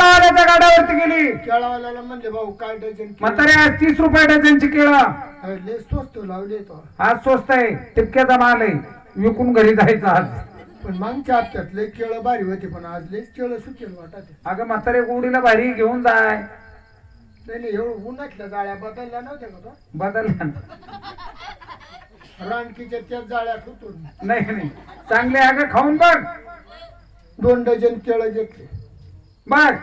केळावाल्याच्या गाड्यावरती गेली. केळावाल्याला म्हणले भाऊ काय डझन म्हातारे आज 30 रुपये डझनची केळं. लय स्वस्त लावले तो. आज स्वस्त आहे, टिपक्याचा माल आहे, विकून घरी जायचं आज. पण मागच्या हप्त्यात लय केळं भारी होती पण आज लयच केळं सुकेल वाटत. अगं म्हातारे गोडीला भारी घेऊन जाय. नाही एवढं उन्हातल्या जाळ्या बदलल्या नव्हत्या का तो? बदलला रानकीच्या त्याच जाळ्या ठुतून नाही नाही, चांगले अगं खाऊन बघ. 2 डझन केळं घेतले. बघ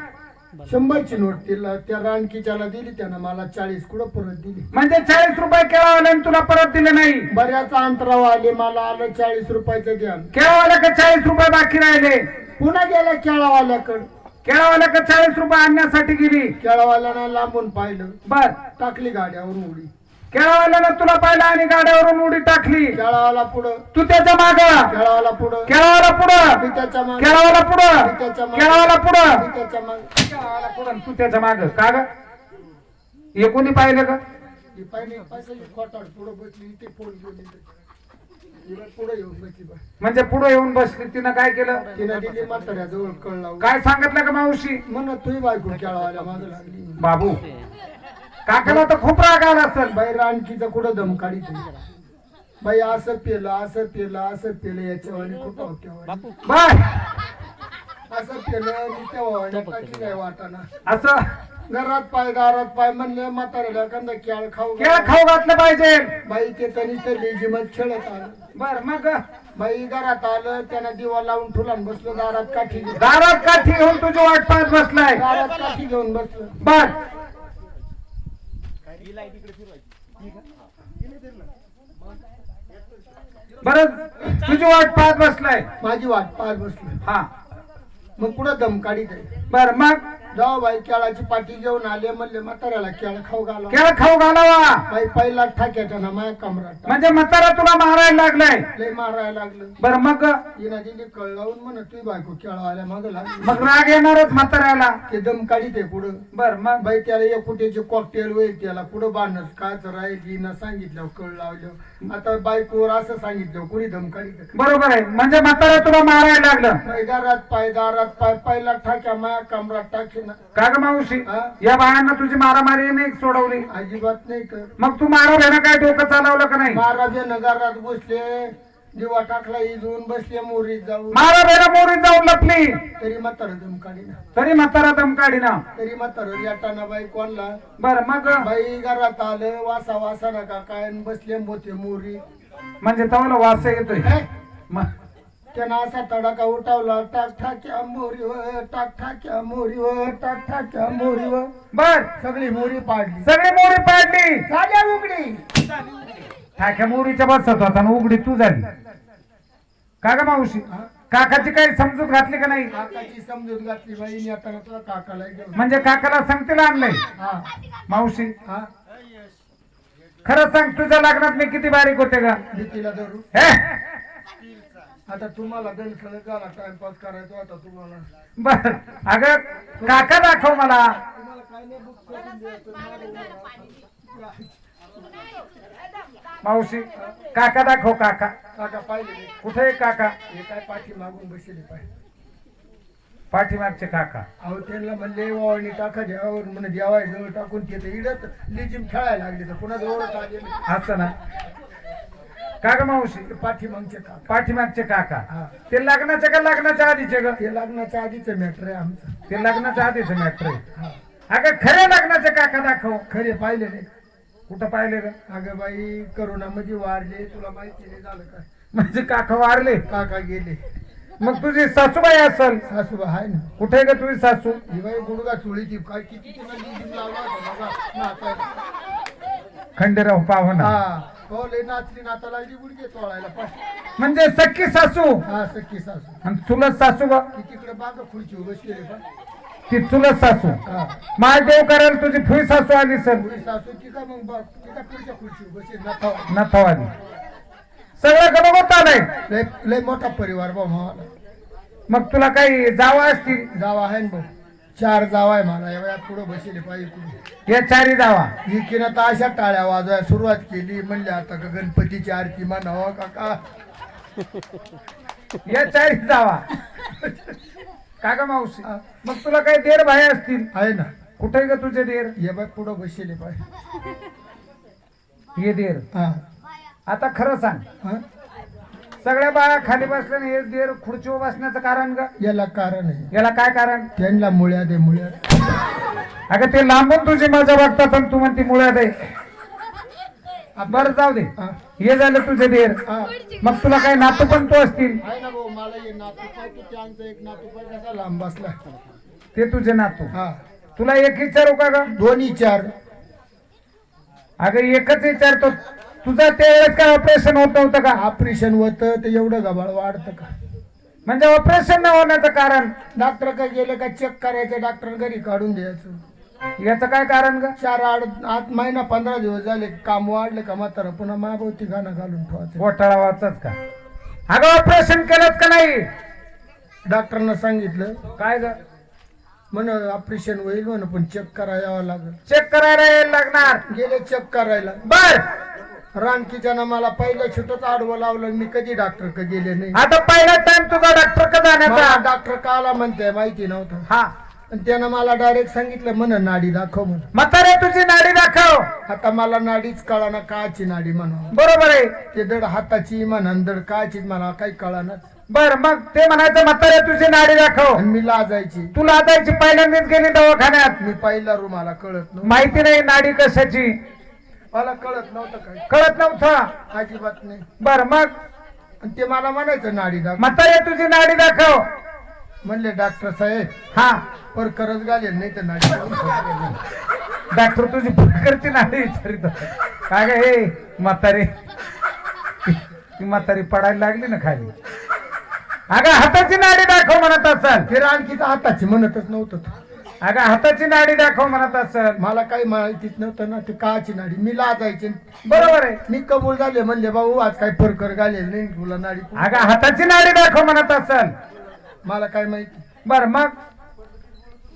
100ची नोट तिला त्या रानकीच्याला दिली त्यानं मला 40 कुठं परत दिली. म्हणजे 40 रुपये केळावाल्याने तुला परत दिले नाही. बऱ्याच अंतरावर आले मला आलं 40 रुपयाचं ध्यान. केळावाल्या का 40 रुपये बाकी राहिले. पुन्हा गेला केळावाल्याकडं. केळावाल्या का 40 रुपये आणण्यासाठी गेली. केळावाल्यानं लांबून पाहिलं, बर टाकली गाड्यावरून उडी. केळावाल्यानं तुला पाहिलं आणि गाड्यावरून उडी टाकली. केळावाला पुढं, तू त्याच्या माग. केळावाला पुढं, केळावाला पुढं, मी त्याच्या मागे, केळावाला पुढं, मी त्याच्या मागे, केळावाला पुढं, मी त्याच्या मागे. केळावाला पुढं, तू त्याच्या माग. का ग हे कोणी पाहिलं का. ही पाहिली पाहिजे खोटाड पुढं बसली ते फोन घेऊन पुढे येऊन बसली बा. म्हणजे पुढे येऊन बसली. तिनं काय केलं. तिने दिली म्हाताऱ्याजवळ कळ लावून. काय सांगितलं का मावशी. म्हणत तुही बायको केळावाल्या मागे लागली. बाबू काकाला तर खूप राग आला असेल. बाई रानकीचं कुठं दम काढी बाई असं पेलं असं पेलं असं पेलं याच्यावाली कुठं होत्या बर असं पेलं मी तेव्हा काय वाटाना. असं घरात पाय दारात पाय म्हणले म्हाताऱ्याला एखादा केळ खाऊ केळ खाऊ घातलं पाहिजे. बाई ते त्यांनी तर लेझिमत खेळत आलं. बर मग बाई घरात आलं त्यानं दिवा लावून ठुलान बसलो दारात काठी घेऊन. दारात काठी घेऊन तुझी वाट पाहत बसलाय. दारात काठी घेऊन बसलो. बर बर तुझी वाट पाहत बसलाय. माझी वाट पाहत बसलो. हा मग पुढं दम काढी दे. बर मग जाऊ बाई केळाची पाठी घेऊन आले म्हणले म्हाताऱ्याला केळ खाऊ घाला. केळ खाऊ घालावा. बाई पहिला ठाक्याचा ना माझ्या कमरात म्हणजे म्हातारा तुला मारायला लागलाय. लय मारायला लागलं. बर मग हिना दिली कळ लावून म्हणत तुझी बायको केळावाल्या मागं लागली. मग राग येणारच म्हाताऱ्याला. ते दम काढी ते पुढं. बर मग बाई त्याला एक कुठेची कॉकटेल होईल त्याला पुढं बांधणं काय राहील हिनं सांगितलं कळ लावलं. आता बायकोवर असं सांगितलं कुणी दम काढी. बरोबर आहे. म्हणजे म्हातारा तुला मारायला लागलं. बाई दारात पाय पहिला ठाक्या माया कमरात टाकी ना. का ग मावशी हा? या बायांना तुझी मारामारी नाही सोडवली. अजिबात नाही तर मग तू मारायला काय डोकं चालवलं का नाही. महाराज नगरात बसले दिवा टाकला इजून बसले मोरीत जाऊन. मारा मोरीत जाऊन लपली तरी म्हातारा दम काढी ना. तरी म्हातारा दम काढी ना. तरी म्हातारा याटाना बाई कोणला. बर मग बाई घरात आलं वासा वासा नका काय आणि बसले मोठे मोरी. म्हणजे तवाला वास येतोय. हे? मग त्यानं असा तडाका उठावला टाक ठाक्या मोरीवर टाक ठाक्या मोरीवर टाक ठाक्या मोरीवर. बर सगळी मोरी पाडली. सगळी मोरी पाडली. झाल्या उघडी. ठाक्या मोरीच्या बसत होता आणि उघडी तू झाली. का ग मावशी काकाची काही समजूत घातली का नाही. काकाची समजूत घातली बाई येताना तुला काकाला घेऊन. म्हणजे काकाला संगतीला आणलंय. हा मावशी हा खरं सांग तुझ्या लग्नात मी किती बारीक होते का. भीतीला धरू. हे आता तुम्हाला दणखळ झाला टाइमपास करायचा होता तुम्हाला. बर अगं काका दाखव मला. तुम्हाला काय नाही बुक करून द्यायचं. मावशी काका दाखव. काका काका पाहिले नाही. कुठे आहे काका. हे काय पाठी मागून बसले पाय. पाठीमागचे काका. अहो त्यांना म्हणले वावणी टाका द्यावर म्हणे देवाय जवळ टाकून तिथे इडत लिजिम खेळायला लागले तर पुन्हा जवळच आले नाही. असं ना का ग मावशी. पाठीमागचे काका. पाठीमागचे काका हा ते लग्नाचे का लग्नाच्या आधीचे ग. ते लग्नाच्या आधीचं मॅटर आहे आमचं. ते लग्नाच्या आधीचे मॅटर आहे. हा अगं खरे लग्नाचे काका दाखव. खरे पाहिले नाही. कुठं पाहिले ग. अगं बाई करोनामध्ये वारले तुला माहिती नाही झालं काय. म्हणजे काका वारले. काका गेले. मग तुझी सासूबाई असल. सासूबा आहे ना. कुठे ग तुझी सासू. ही बाई गुडगा चोळीची काय किती तिला लिजिम लावला होता बघा नाचायला. खंडेराव पाहुणा. हा हो लय नाचली नाता लागली गुडघे चोळायला पण. म्हणजे सख्खी सासू हा सख्खी सासू. आणि चुलत सासू ग. ती तिकडे बाग खुर्ची बसलेली पण. ती चुलत सासू. हा माय देव करेल तुझी फुई सासू आली सर. पुढे सासू ती का मग बघ तिला पुढच्या खुर्ची बसली नथावा. नथवाली सगळं गणगोत आलंय. लय लय मोठा परिवार बा भावाला. मग तुला काही जावा असतील. जावा आहे ना भाऊ. 4 जावा आहे मला या वयात पुढे बसले पाहिजे पुढे. या चारी जावा. ही किन तर अशा टाळ्या वाजवायला सुरुवात केली म्हणले आता का गणपतीची आरती म्हणावं काका. या चारी जावा. का ग मावशी मग तुला काही देर भाई असतील आहे ना कुठे ग तुझे देर ये बाय पुढं बसले पाय ये देर हा आता खरं सांग हा सगळ्या बाळा खाली बसल्याने हे देर खुर्चीवर बसण्याचं कारण ग याला कारण आहे याला काय कारण त्यांना मुळ्या दे मुळ्या अगं ते लांबून तुझी मजा बघतात आणि तू म्हणती मुळ्या दे बरं जाऊ दे हा. हे झालं तुझे देर हा. मग तुला काही नातू पण तो असतील आहे ना भाऊ मला ये नातू पाय तू त्यांचा एक नातू पाय कसा लांब बसला ते तुझे नातू हा तुला एक विचारू का ग दोन्ही चार अगं एकच विचारतो तुझं त्यावेळेस काय ऑपरेशन होत नव्हतं का ऑपरेशन होतं ते एवढं गबाळ वाढतं का म्हणजे ऑपरेशन न होण्याचं कारण डॉक्टर काय गेलं का चेक करायचं डॉक्टर घरी काढून द्यायचं याचं काय कारण ग 8 महिना 15 दिवस झाले काम वाढले का म्हातारा पुन्हा महाभोवती गाणं घालून ठेवायचं घोटाळा वाचच का अगं ऑपरेशन केलंच का नाही डॉक्टरनं सांगितलं काय ग म्हण ऑपरेशन होईल म्हण पण चेक करायला यावं लागेल चेक करायला यायला लागणार गेले चेक करायला बर रानकीच्यानं मला पहिलं छोटच आडवं लावलं मी कधी डॉक्टर क गेले नाही आता पहिला टाइम तुझा डॉक्टर का जाण्याचा डॉक्टर काला म्हणते माहिती नव्हतं हा आणि त्यानं मला डायरेक्ट सांगितलं म्हण नाडी दाखव म्हण म्हातारे तुझी नाडी दाखव आता मला नाडीच कळाना काची नाडी म्हणा बरोबर आहे ते दड हाताची म्हणा दड काचीच म्हणा काही कळाना बर मग ते म्हणायचं म्हातारे तुझी नाडी दाखव आणि मी लाजायची तू लाजायची पहिल्यांदाच गेली दवाखान्यात मी पहिला रूम मला कळत नव्हतं माहिती नाही नाडी कशाची मला कळत नव्हतं काय कळत नव्हतं अजिबात नाही बर मग आणि ते मला म्हणायचं नाडी दाखव म्हातारे तुझी नाडी दाखव म्हणले डॉक्टर साहेब हा पर करत घालेल नाही तर नाडी डॉक्टर तुझी करते नाडी विचारित काय ग हे म्हातारे ती म्हातारी पडायला लागली ना खाली अगं हाताची नाडी दाखव म्हणत असल ते रानकीचा हाताची म्हणतच नव्हतं अगं हाताची नाडी दाखव म्हणत असल मला काही माहितीच नव्हतं ना ते काची नाडी मी लाजायचे बरोबर आहे मी कबूल झाले म्हणले भाऊ आज काही फरकर घालेल नाही तुला नाडी अगं हाताची नाडी दाखव म्हणत असल मला काय माहिती बर मग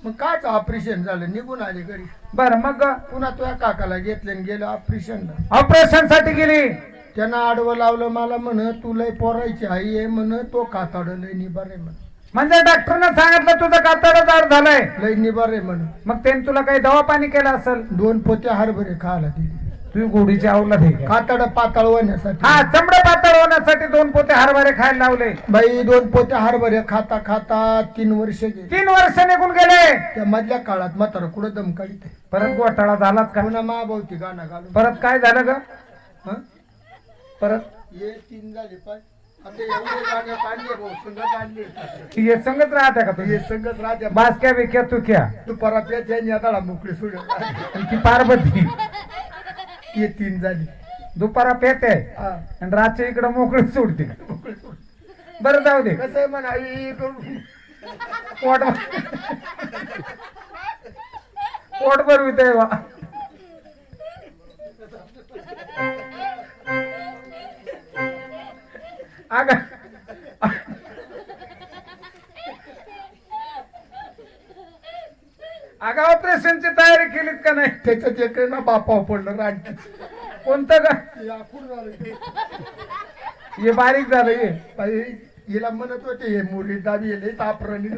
मग काच ऑपरेशन झालं निघून आले घरी बर मग पुन्हा तुझ्या काकाला घेतले आणि गेलं ऑपरेशनला ऑपरेशन साठी गेली त्यानं आडवं लावलं मला म्हण तू लय पोरायची आई आहे म्हण तो काताड लय निबार आहे म्हण म्हणजे डॉक्टरनं सांगितलं तुझं कातडं जाड झालंय लय निबार आहे म्हण मग त्याने तुला काही दवा पाणी केलं असेल 2 पोते हरभरे खायला दिले तुझी गोडीची अवलाद आहे का? कातड पातळ होण्यासाठी हा चमडं पातळ होण्यासाठी 2 पोते हरभरे खायला लावले बाई 2 पोते हरभरे खाता खाता 3 वर्ष गेली 3 वर्ष निघून गेले त्या मधल्या काळात म्हातारा कुठं दम काढीत आहे. परत घोटाळा झालाच का पुन्हा महाभोवती गाणं घालून परत काय झालं ग हं? परत ये 3 झाले पाय आता एवढे गाणे काढले भाऊ संगत आणले हे संगत राहते का हे तुझे संगत राजा बासक्या बिक्या तू क्या तू परत येत यांनी आता मोकळी सोडत आणि ती पार्वती ये 3 झाली दुपारा पेते हा आणि रातच्या इकडे मोकळी सोडते मोकळी सोड. बरं जाऊ दे कसं आहे म्हणा आई करून पोट पोट भरविते वा अग अगं ऑपरेशनची तयारी केलीत का नाही त्याच्यात एक ना बापाव पडलं रानकी कोणतं का आखूड झालं हे बारीक झालं हे बाई हिला म्हणत होते हे मुली दाबी येले तापरणी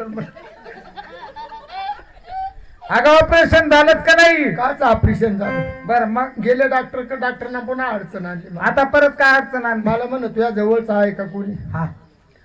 अगं ऑपरेशन झालंच का नाही काच ऑपरेशन झालं बर मग गेले डॉक्टरना पुन्हा अडचण आणली आता परत काय अडचण आणली मला म्हणत तुझ्या जवळच आहे का कोणी हा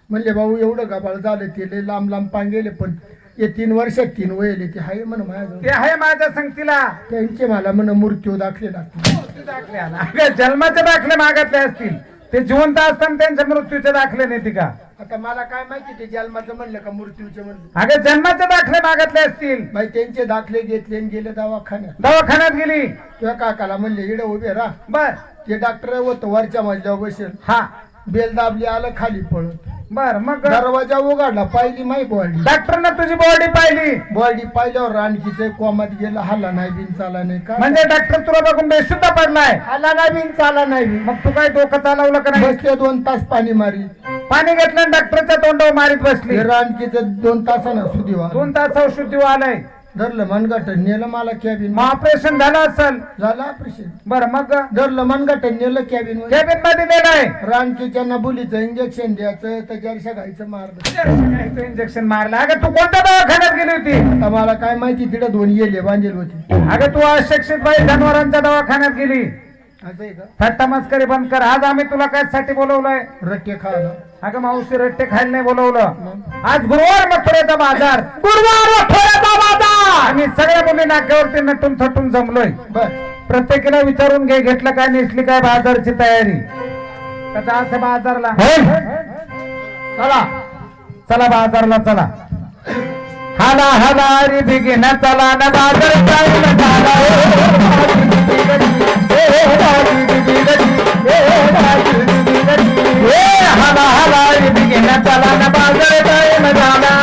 म्हणले भाऊ एवढं गबाळ झालं ते लय लांब लांब पांगेले पण हे 3 वर्षात 3 वयले ते आहे म्हण माझ्याजवळ ते आहे माझ्या संगतीला त्यांचे मला म्हण मृत्यू दाखले लागते दाखले आला. अगं जन्माचे दाखले मागतले असतील ते जिवंत असताना त्यांच्या मृत्यूचे दाखले नाही का आता मला काय माहिती ते जन्माचं म्हणलं का मृत्यूचं म्हणलं अगं जन्माचे दाखले मागतले असतील बाई त्यांचे दाखले घेतले आणि गेले दवाखान्यात दवाखान्यात गेली तुझ्या काकाला म्हणले इडे उभे राहा बर ते डॉक्टर होतं वरच्या मजल्यावर बसेल हा बेल दाबली आलं खाली पळत बर मग दरवाजा उघडला पाहिली माही बॉडी डॉक्टरनं तुझी बॉडी पाहिली बॉडी पाहिल्यावर रानकीचं कोमात गेला हल्ला नाही बिन चाला नाही का म्हणजे डॉक्टर तुला बघून बेशुद्ध पडलाय हल्ला नाही बिन चाला नाही बिन. मग तू काय डोकं चालवलं का नाही बसले 2 तास पाणी मारी पाणी घेतलं डॉक्टरच्या तोंडावर मारीत बसली रानकीचं 2 तासानं सुधीवा 2 तास औषधी आलंय धरलं मनगटन नेलं मला कॅबिन मग ऑपरेशन झालं असेल. झालं ऑपरेशन. बरं मग धरलं मनगटन नेलं कॅबिन कॅबिन मध्ये नेलाय. रानकीच्या बुलीचं इंजेक्शन द्यायचं त्याच्यावर सगायचं मारलं. इंजेक्शन मारलं. अगं तू कोणत्या दवाखान्यात गेली होती? आता मला काय माहिती तिकडे 2 येले बांधेल होते. अगं तू अशिक्षित बाई जनावरांच्या दवाखान्यात गेली. असं आहे का? थट्टा मस्करी बंद कर. आज आम्ही तुला काय साठी बोलवलंय? रट्टे खायला. अगं मावशी रट्टे खायला नाही बोलवलं. मग? आज गुरुवार मथुरेचा बाजार. गुरुवार मथुरेचा बाजार. आम्ही सगळ्या मुली नाक्यावरती नटून थटून जमलोय. बर प्रत्येकीला विचारून घे घेतलं काय नेसली काय बाजारची तयारी. त्याचा असं बाजारला चला चला बाजारला चला. हाला हाला रे बिगिना चला ना बाजार जायला झाला. हाला हाला रे बिगिना चला ना बाजार जायला झाला.